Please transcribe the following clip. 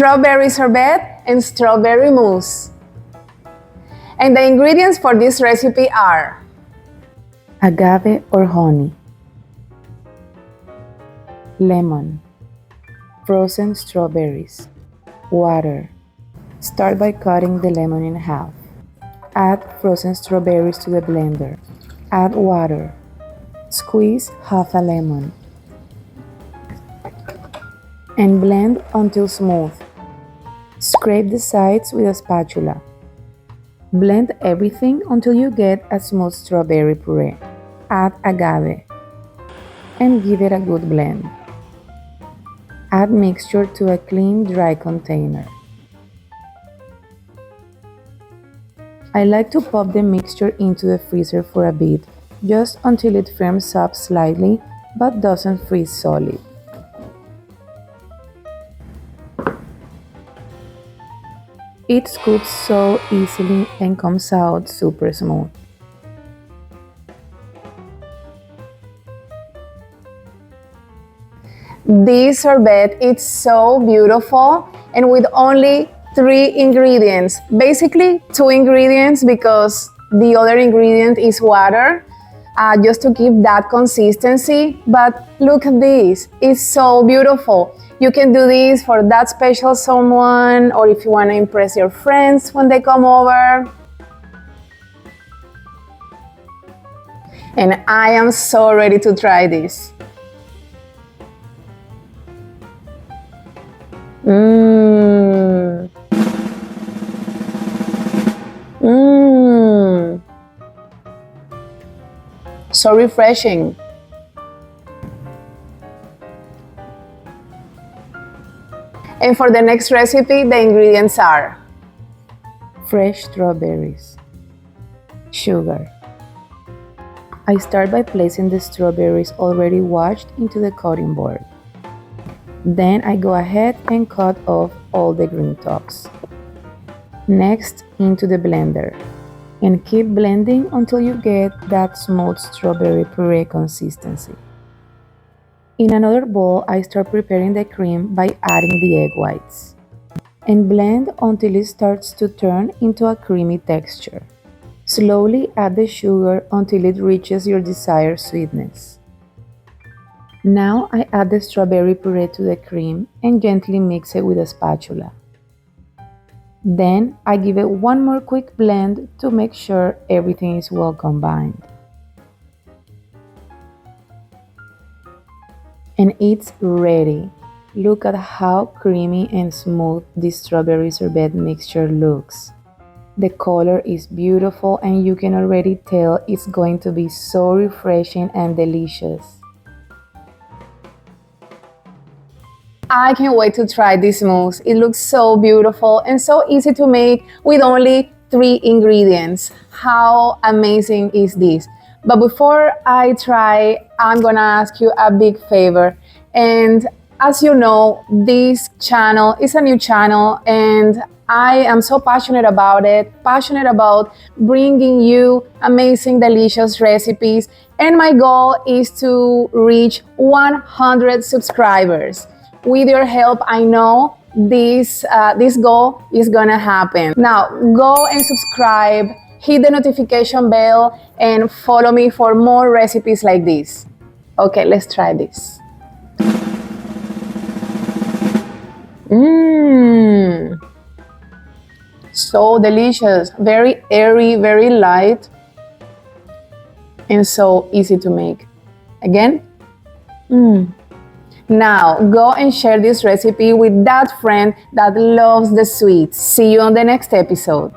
strawberry sorbet and strawberry mousse. And the ingredients for this recipe are agave or honey, lemon, frozen strawberries, water. Start by cutting the lemon in half. Add frozen strawberries to the blender. Add water. Squeeze half a lemon and blend until smooth. Scrape the sides with a spatula. Blend everything until you get a smooth strawberry puree. Add agave and give it a good blend. Add mixture to a clean, dry container. I like to pop the mixture into the freezer for a bit, just until it firms up slightly but doesn't freeze solid. It scoops so easily and comes out super smooth. this sorbet. It's so beautiful and with only 3 ingredients. Basically 2 ingredients because the other ingredient is water, just to keep that consistency. But look at this, it's so beautiful. You can do this for that special someone, or if you want to impress your friends when they come over. And I am so ready to try this. Mmm. Mmm. So refreshing. And for the next recipe, the ingredients are fresh strawberries, sugar. I start by placing the strawberries already washed into the cutting board. Then I go ahead and cut off all the green tops. Next, into the blender. And keep blending until you get that smooth strawberry puree consistency. In another bowl, I start preparing the cream by adding the egg whites. And blend until it starts to turn into a creamy texture. Slowly add the sugar until it reaches your desired sweetness. Now I add the strawberry puree to the cream and gently mix it with a spatula. Then I give it one more quick blend to make sure everything is well combined. And it's ready. Look at how creamy and smooth this strawberry sorbet mixture looks. The color is beautiful and you can already tell it's going to be so refreshing and delicious. I can't wait to try this mousse. It looks so beautiful and so easy to make with only 3 ingredients. How amazing is this? But before I try, I'm gonna ask you a big favor. And as you know, this channel is a new channel and I am so passionate about it, passionate about bringing you amazing, delicious recipes. And my goal is to reach 100 subscribers. With your help, I know this goal is gonna happen. Now, go and subscribe, hit the notification bell, and follow me for more recipes like this. Okay, let's try this. Mmm. So delicious, very airy, very light, and so easy to make. Again, Now, go and share this recipe with that friend that loves the sweets. See you on the next episode.